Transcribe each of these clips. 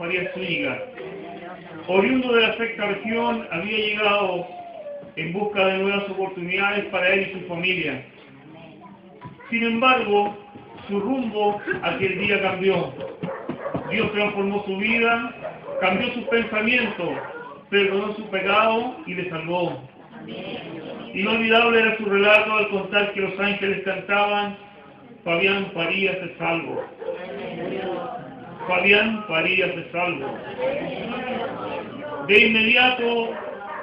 María Zúñiga. Oriundo de la sexta región, había llegado en busca de nuevas oportunidades para él y su familia. Sin embargo, su rumbo aquel día cambió. Dios transformó su vida, cambió sus pensamientos, perdonó su pecado y le salvó. Inolvidable era su relato al contar que los ángeles cantaban: Fabián Farías es salvo. Fabián Farías es salvo. De inmediato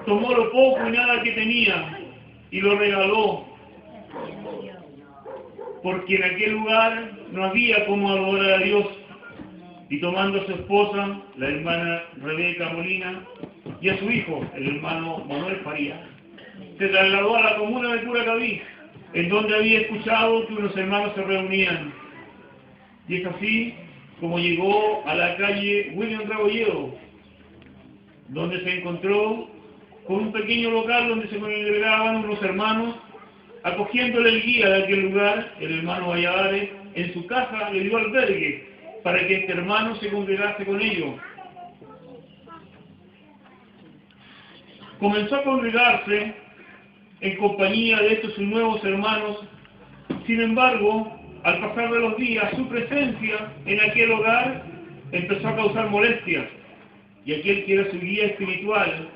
tomó lo poco y nada que tenía y lo regaló, porque en aquel lugar no había cómo adorar a Dios. Y tomando a su esposa, la hermana Rebeca Molina, y a su hijo, el hermano Manuel Farías, se trasladó a la comuna de Curacaví, en donde había escuchado que unos hermanos se reunían. Y es así como llegó a la calle William Rebolledo, donde se encontró con un pequeño local donde se congregaban unos hermanos, acogiéndole el guía de aquel lugar, el hermano Valladares. En su casa le dio albergue para que este hermano se congregase con ellos. Comenzó a congregarse en compañía de estos sus nuevos hermanos. Sin embargo, al pasar de los días, su presencia en aquel hogar empezó a causar molestias, y aquel que era su guía espiritual,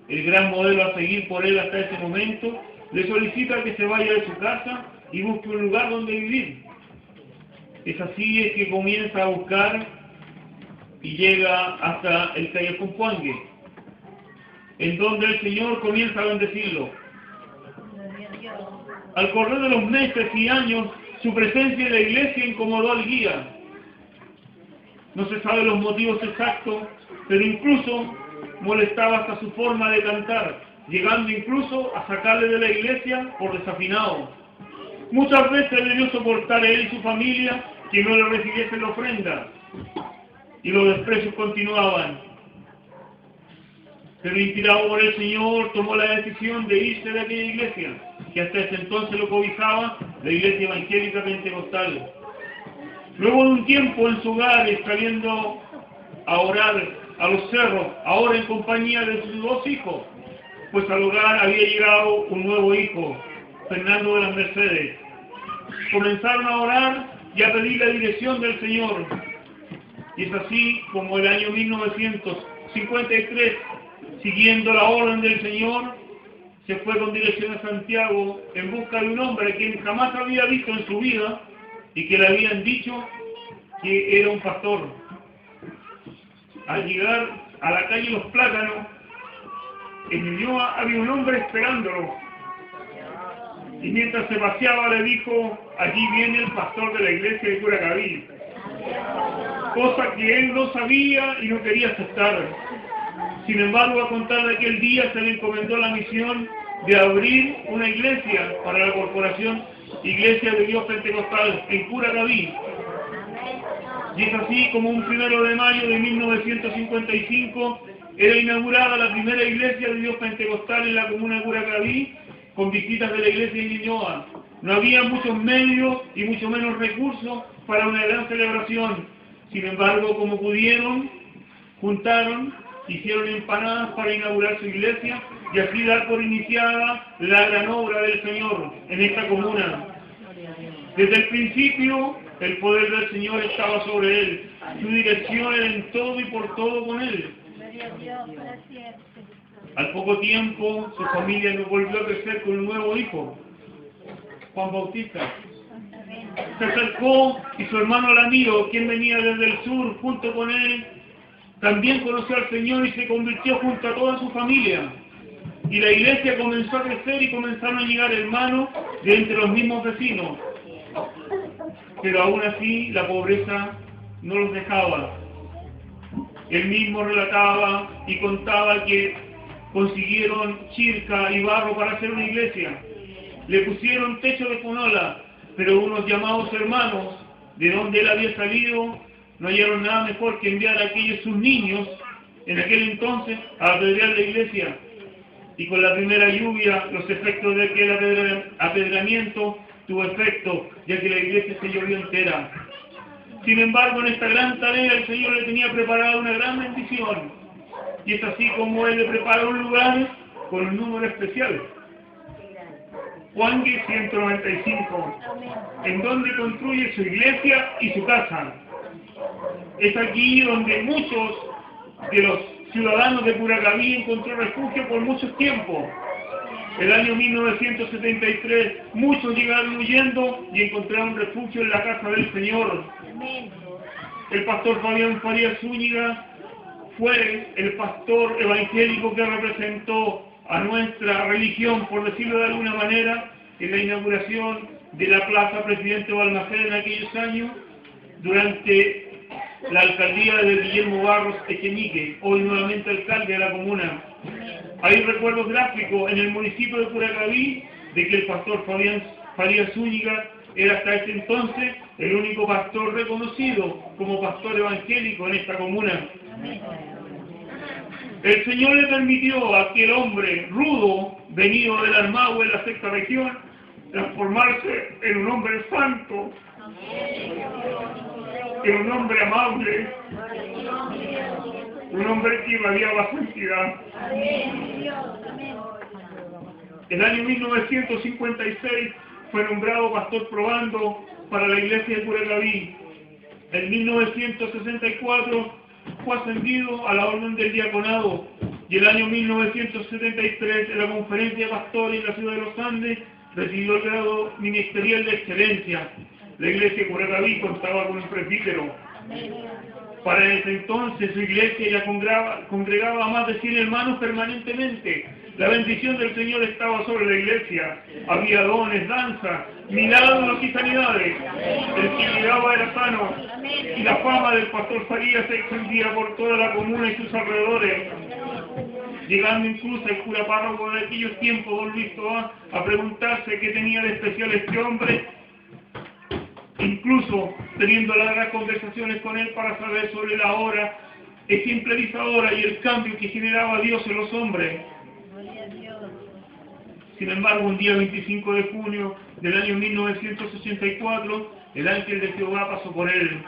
el gran modelo a seguir por él hasta ese momento, le solicita que se vaya de su casa y busque un lugar donde vivir. Es así es que comienza a buscar y llega hasta el Callejón Puangue, en donde el Señor comienza a bendecirlo. Al correr de los meses y años, su presencia en la iglesia incomodó al guía. No se sabe los motivos exactos, pero incluso molestaba hasta su forma de cantar, llegando incluso a sacarle de la iglesia por desafinado. Muchas veces debió soportar a él y su familia que no le recibiesen la ofrenda, y los desprecios continuaban. Pero inspirado por el Señor, tomó la decisión de irse de aquella iglesia, que hasta ese entonces lo cobijaba, la iglesia evangélica pentecostal. Luego de un tiempo en su hogar, saliendo a orar a los cerros, ahora en compañía de sus dos hijos, pues al hogar había llegado un nuevo hijo, Fernando de las Mercedes. Comenzaron a orar y a pedir la dirección del Señor. Y es así como el año 1953, siguiendo la orden del Señor, se fue con dirección a Santiago en busca de un hombre a quien jamás había visto en su vida y que le habían dicho que era un pastor. Al llegar a la calle Los Plátanos, en Ñuñoa había un hombre esperándolo. Y mientras se paseaba le dijo: allí viene el pastor de la iglesia de Curacaví. Cosa que él no sabía y no quería aceptar. Sin embargo, a contar de aquel día se le encomendó la misión de abrir una iglesia para la corporación Iglesia de Dios Pentecostal en Curacaví. Y es así como un 1 de mayo de 1955 era inaugurada la primera iglesia de Dios Pentecostal en la comuna de Curacaví, con visitas de la iglesia en Ñuñoa. No había muchos medios y mucho menos recursos para una gran celebración. Sin embargo, como pudieron, juntaron, hicieron empanadas para inaugurar su iglesia y así dar por iniciada la gran obra del Señor en esta comuna. Desde el principio, el poder del Señor estaba sobre él. Su dirección era en todo y por todo con él. Al poco tiempo, su familia nos volvió a crecer con un nuevo hijo, Juan Bautista. Se acercó y su hermano Ramiro, quien venía desde el sur junto con él, también conoció al Señor y se convirtió junto a toda su familia. Y la iglesia comenzó a crecer y comenzaron a llegar hermanos de entre los mismos vecinos. Pero aún así la pobreza no los dejaba. Él mismo relataba y contaba que consiguieron chirca y barro para hacer una iglesia. Le pusieron techo de fonola, pero unos llamados hermanos, de donde él había salido, no hallaron nada mejor que enviar a aquellos sus niños, en aquel entonces, a apedrear la iglesia. Y con la primera lluvia, los efectos de aquel apedramiento tuvo efecto, ya que la iglesia se llovió entera. Sin embargo, en esta gran tarea el Señor le tenía preparada una gran bendición. Y es así como Él le prepara un lugar con un número especial. Juan 195, en donde construye su iglesia y su casa. Es aquí donde muchos de los ciudadanos de Curacaví encontró refugio por mucho tiempo. El año 1973, muchos llegaron huyendo y encontraron refugio en la casa del Señor. El pastor Fabián Farías Zúñiga fue el pastor evangélico que representó a nuestra religión, por decirlo de alguna manera, en la inauguración de la Plaza Presidente Balmaceda en aquellos años, durante la alcaldía de Guillermo Barros Echenique, hoy nuevamente alcalde de la comuna. Hay recuerdos gráficos en el municipio de Curacaví de que el pastor Fabián Farías Zúñiga era hasta ese entonces el único pastor reconocido como pastor evangélico en esta comuna. El Señor le permitió a aquel hombre rudo, venido del Armagüe en la sexta región, transformarse en un hombre santo, en un hombre amable, un hombre que irradiaba santidad. El año 1956 fue nombrado pastor probando para la iglesia de Curacaví. En 1964 fue ascendido a la orden del diaconado y el año 1973 en la conferencia de pastores en la ciudad de los Andes recibió el grado ministerial de excelencia. La iglesia de Curacaví contaba con un presbítero. Para ese entonces su iglesia ya congregaba a más de 100 hermanos permanentemente. La bendición del Señor estaba sobre la iglesia. Había dones, danza, milagros y sanidades. El que llegaba era sano. Y la fama del pastor Farías se extendía por toda la comuna y sus alrededores. Llegando incluso el cura párroco de aquellos tiempos, don Luis Toá, a preguntarse qué tenía de especial este hombre, incluso teniendo largas conversaciones con él para saber sobre la obra ejemplarizadora y el cambio que generaba Dios en los hombres. Sin embargo, un día 25 de junio del año 1984, el ángel de Jehová pasó por él.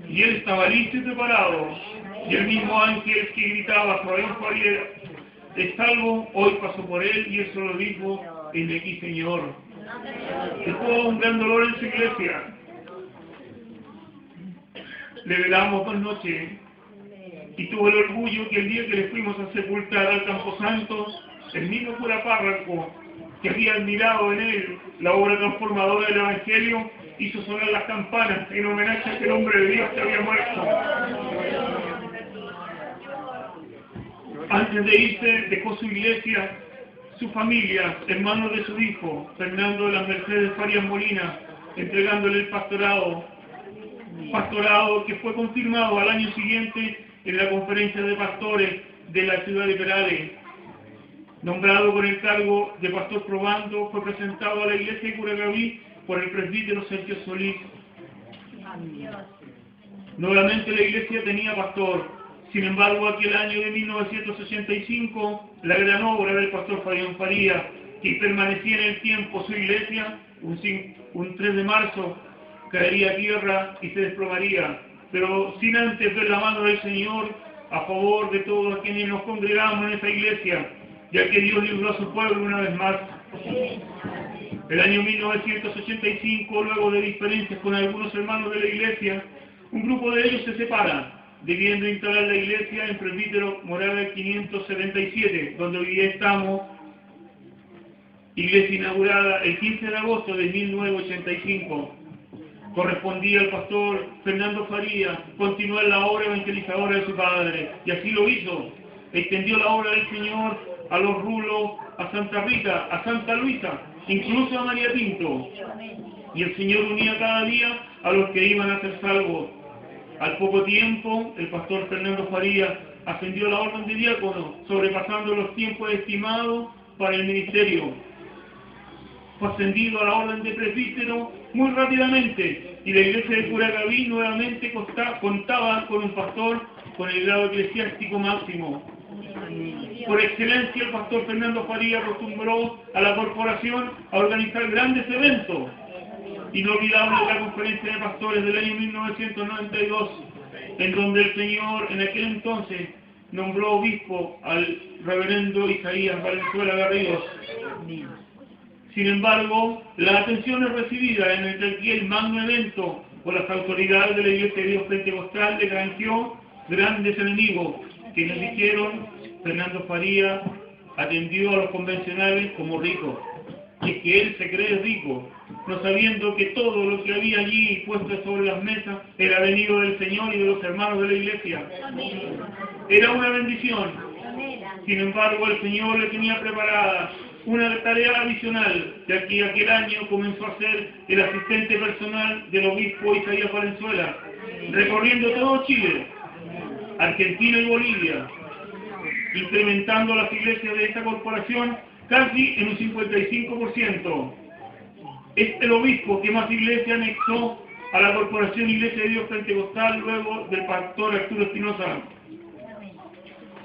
Y él estaba listo y preparado. Y el mismo ángel que gritaba, Fabián Farías, es salvo, hoy pasó por él y eso lo dijo, en aquí, Señor. Tuvo un gran dolor en su iglesia. Le velamos 2 noches y tuvo el orgullo que el día que le fuimos a sepultar al Camposanto, el mismo cura párroco que había admirado en él la obra transformadora del Evangelio, hizo sonar las campanas en homenaje a aquel hombre de Dios que había muerto. Antes de irse, dejó su iglesia, su familia, hermanos de su hijo, Fernando de las Mercedes Farías Molina, entregándole el pastorado que fue confirmado al año siguiente en la conferencia de pastores de la ciudad de Perales. Nombrado con el cargo de pastor probando, fue presentado a la iglesia de Curacaví por el presbítero Sergio Solís. Nuevamente la iglesia tenía pastor. Sin embargo, aquel año de 1985, la gran obra del pastor Fabián Farías, que permanecía en el tiempo su iglesia, un 3 de marzo, caería a tierra y se desplomaría. Pero sin antes ver la mano del Señor a favor de todos quienes nos congregamos en esa iglesia, ya que Dios libró a su pueblo una vez más. El año 1985, luego de diferencias con algunos hermanos de la iglesia, un grupo de ellos se separa, debiendo instalar la iglesia en Presbítero Morales 577, donde hoy día estamos, iglesia inaugurada el 15 de agosto de 1985. Correspondía al pastor Fernando Farías continuar la obra evangelizadora de su padre, y así lo hizo. Extendió la obra del Señor a los Rulos, a Santa Rita, a Santa Luisa, incluso a María Pinto. Y el Señor unía cada día a los que iban a ser salvos. Al poco tiempo, el pastor Fernando Farías ascendió a la orden de diácono, sobrepasando los tiempos estimados para el ministerio. Fue ascendido a la orden de presbítero muy rápidamente, y la iglesia de Curacaví nuevamente contaba con un pastor con el grado eclesiástico máximo. Por excelencia, el pastor Fernando Farías acostumbró a la corporación a organizar grandes eventos. Inolvidable la conferencia de pastores del año 1992, en donde el Señor en aquel entonces nombró obispo al reverendo Isaías Valenzuela Garridos. Sin embargo, las atenciones recibidas en aquel magno evento por las autoridades de la Iglesia de Dios Pentecostal le granjeó grandes enemigos, que nos dijeron: Fernando Faría atendió a los convencionales como rico, y es que él se cree rico, no sabiendo que todo lo que había allí puesto sobre las mesas era venido del Señor y de los hermanos de la Iglesia. Era una bendición. Sin embargo, el Señor le tenía preparada una tarea adicional, ya que aquel año comenzó a ser el asistente personal del obispo Isaías Valenzuela, recorriendo todo Chile, Argentina y Bolivia, incrementando las iglesias de esta corporación casi en un 55%. Es el obispo que más iglesias anexó a la corporación Iglesia de Dios Pentecostal luego del pastor Arturo Espinosa.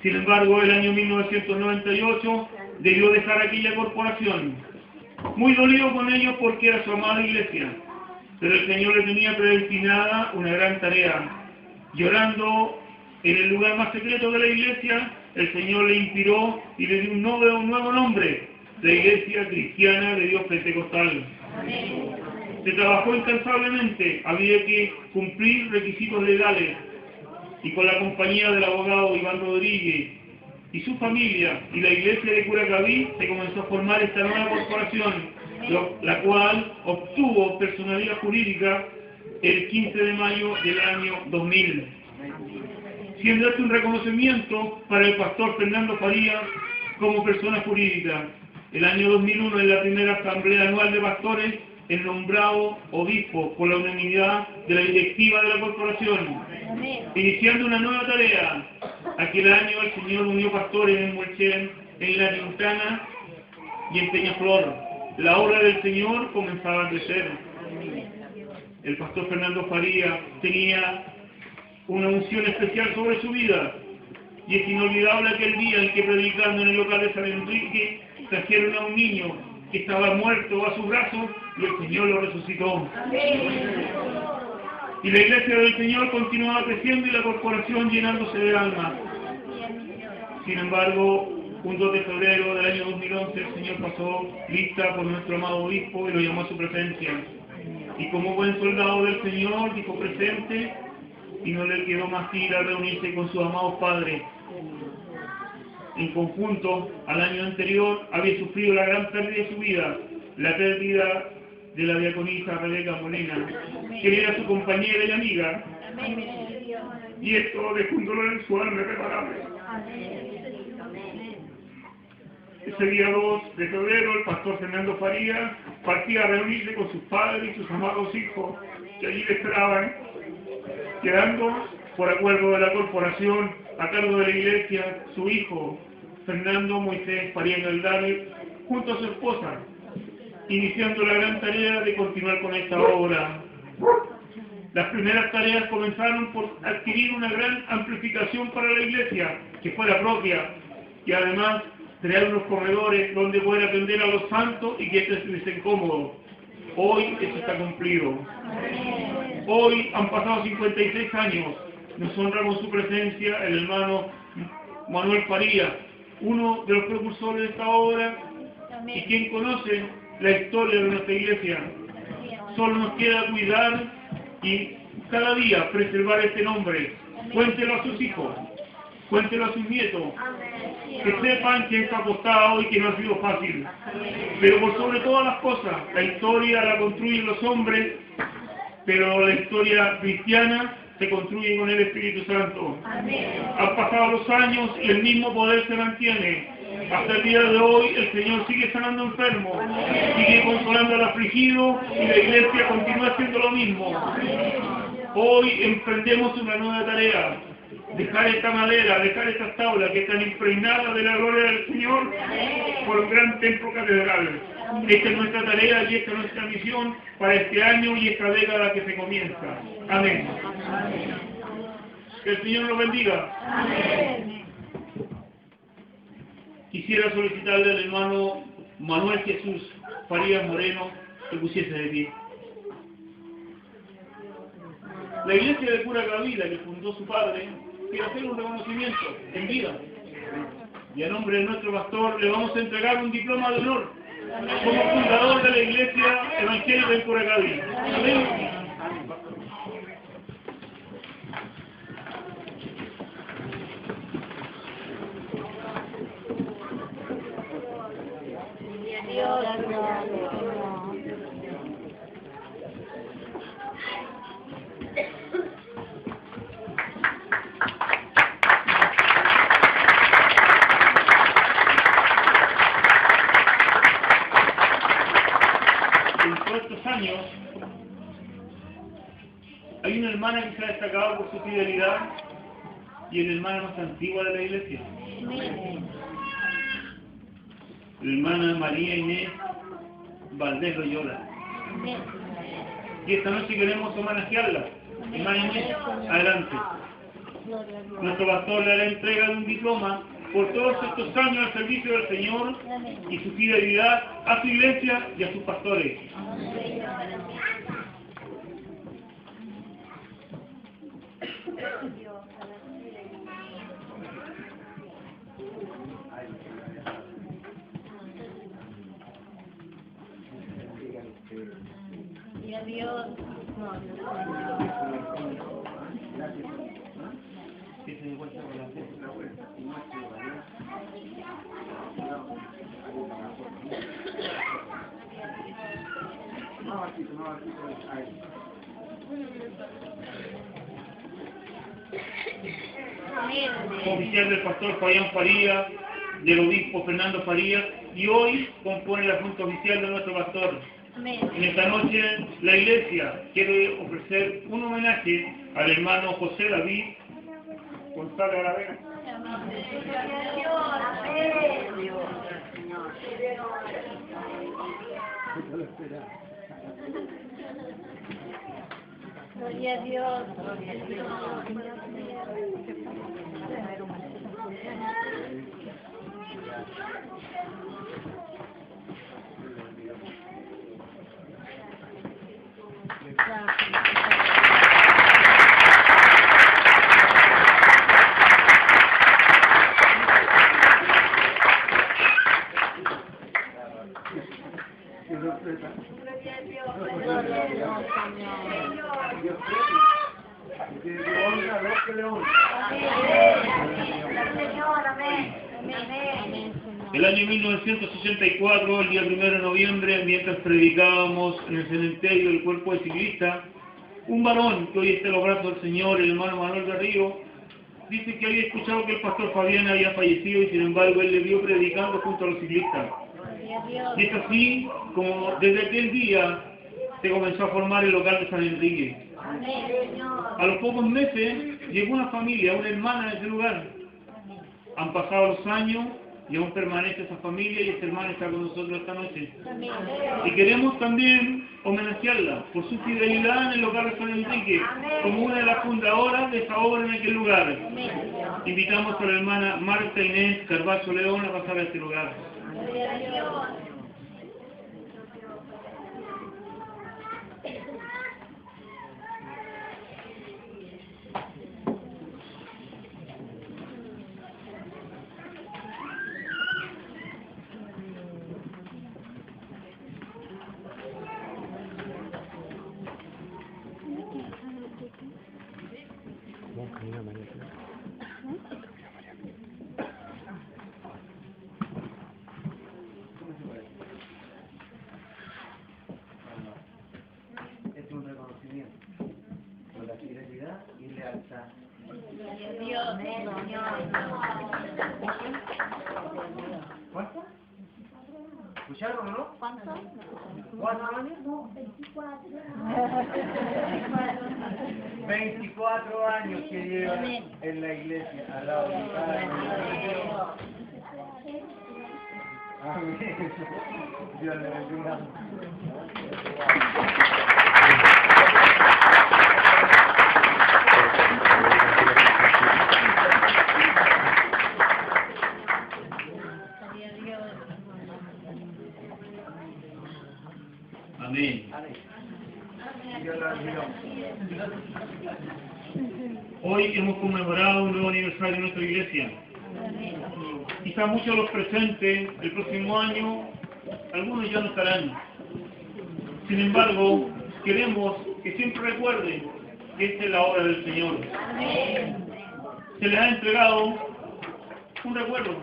Sin embargo, el año 1998 debió dejar aquella corporación, muy dolido con ello porque era su amada iglesia, pero el Señor le tenía predestinada una gran tarea. Llorando en el lugar más secreto de la iglesia, el Señor le inspiró y le dio un nuevo nombre: la Iglesia Cristiana de Dios Pentecostal. Se trabajó incansablemente, había que cumplir requisitos legales, y con la compañía del abogado Iván Rodríguez y su familia y la iglesia de Curacaví se comenzó a formar esta nueva corporación, la cual obtuvo personalidad jurídica el 15 de mayo del año 2000. Siendo este un reconocimiento para el pastor Fernando Faría como persona jurídica. El año 2001, en la primera asamblea anual de pastores, el nombrado obispo por la unanimidad de la directiva de la corporación, iniciando una nueva tarea. Aquel año el Señor unió pastores en Muelchen, en La Quintana y en Peñaflor. La obra del Señor comenzaba a crecer. El pastor Fernando Faría tenía una unción especial sobre su vida, y es inolvidable aquel día en que, predicando en el local de San Enrique, trajeron a un niño que estaba muerto a sus brazos y el Señor lo resucitó. Y la iglesia del Señor continuaba creciendo y la corporación llenándose de almas. Sin embargo, un 2 de febrero del año 2011, el Señor pasó lista por nuestro amado obispo y lo llamó a su presencia. Y como buen soldado del Señor, dijo presente, y no le quedó más que ir a reunirse con sus amados padres. En conjunto, al año anterior, había sufrido la gran pérdida de su vida, la pérdida de la diaconisa Rebeca Molina, que era su compañera y amiga, y esto dejó un dolor en su alma irreparable. Ese día 2 de febrero, el pastor Fernando Faría partía a reunirse con sus padres y sus amados hijos, que allí le esperaban, quedando, por acuerdo de la corporación, a cargo de la iglesia, su hijo, Fernando Moisés Faría Galdame, junto a su esposa, iniciando la gran tarea de continuar con esta obra. Las primeras tareas comenzaron por adquirir una gran amplificación para la iglesia, que fuera propia, y además crear unos corredores donde poder atender a los santos y que este esté cómodo. Hoy eso está cumplido. Hoy han pasado 56 años. Nos honra con su presencia el hermano Manuel Faría, uno de los precursores de esta obra y quien conoce la historia de nuestra iglesia. Solo nos queda cuidar y cada día preservar este nombre. Cuéntelo a sus hijos, cuéntelo a sus nietos, que sepan que esto ha costado y que no ha sido fácil. Pero por sobre todas las cosas, la historia la construyen los hombres, pero la historia cristiana se construye con el Espíritu Santo. Han pasado los años y el mismo poder se mantiene. Hasta el día de hoy el Señor sigue sanando enfermos, sigue consolando al afligido y la iglesia continúa haciendo lo mismo. Hoy emprendemos una nueva tarea: dejar esta madera, dejar estas tablas que están impregnadas de la gloria del Señor por un gran templo catedral. Esta es nuestra tarea y esta es nuestra misión para este año y esta década que se comienza. Amén. Que el Señor nos bendiga. Quisiera solicitarle al hermano Manuel Jesús Farías Moreno que pusiese de pie. La iglesia de Curacaví, la que fundó su padre, quiere hacer un reconocimiento en vida. Y a nombre de nuestro pastor le vamos a entregar un diploma de honor como fundador de la iglesia evangélica de Curacaví. Amén. En todos estos años hay una hermana que se ha destacado por su fidelidad y es la hermana más antigua de la iglesia. La hermana María Inés Valdés Loyola. Y esta noche queremos homenajearla. Hermana Inés, adelante. Nuestro pastor le hará entrega de un diploma por todos estos años al servicio del Señor y su fidelidad a su iglesia y a sus pastores. Y adiós. Oficial del pastor Fabián Farías, del obispo Fernando Farías, y hoy compone la junta oficial de nuestro pastor. En esta noche la iglesia quiere ofrecer un homenaje al hermano José David González Aravena. Gloria a Dios. El año 1964, el día 1 de noviembre, mientras predicábamos en el cementerio del cuerpo de ciclista, un varón que hoy está en los brazos del Señor, el hermano Manuel Garrido, dice que había escuchado que el pastor Fabián había fallecido y sin embargo él le vio predicando junto a los ciclistas. Y es así como desde aquel día se comenzó a formar el local de San Enrique. A los pocos meses llegó una familia, una hermana en ese lugar. Han pasado los años y aún permanece esa familia y esta hermana está con nosotros esta noche. Y queremos también homenajearla por su fidelidad en el local de San Enrique, como una de las fundadoras de esa obra en aquel lugar. Invitamos a la hermana Marta Inés Carvazo León a pasar a este lugar. Es un reconocimiento por la fidelidad y lealtad. ¿Cuánto? ¿Escucharon o no? ¿Cuánto? 4 años. No, 24. 24 años que lleva en la iglesia, al lado de mi padre. Amén. Dios le bendiga. Amén. Dios la olvidó. Hoy hemos conmemorado un nuevo aniversario de nuestra iglesia. Quizá muchos de los presentes el próximo año, algunos ya no estarán. Sin embargo, queremos que siempre recuerden que esta es la obra del Señor. Se les ha entregado un recuerdo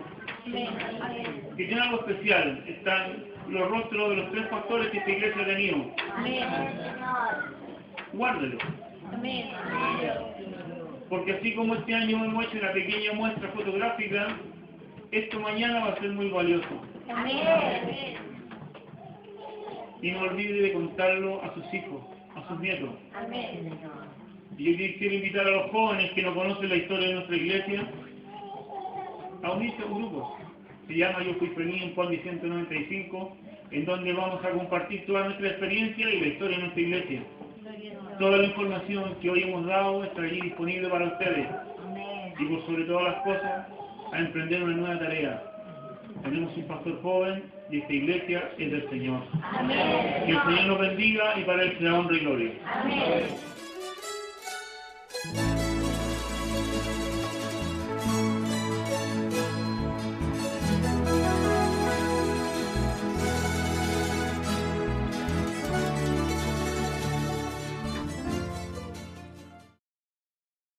que tiene algo especial. Están los rostros de los 3 pastores que esta iglesia ha tenido. Guárdelo. Porque así como este año hemos hecho una pequeña muestra fotográfica, esto mañana va a ser muy valioso. Y no olvide de contarlo a sus hijos, a sus nietos. Y yo quiero invitar a los jóvenes que no conocen la historia de nuestra iglesia a unirse a un grupo. Se llama Yo Fui Feliz en Juan 195, en donde vamos a compartir toda nuestra experiencia y la historia de nuestra iglesia. Toda la información que hoy hemos dado está allí disponible para ustedes. Y por sobre todas las cosas, a emprender una nueva tarea. Tenemos un pastor joven y esta iglesia es del Señor. Que el Señor nos bendiga y para Él sea honra y gloria.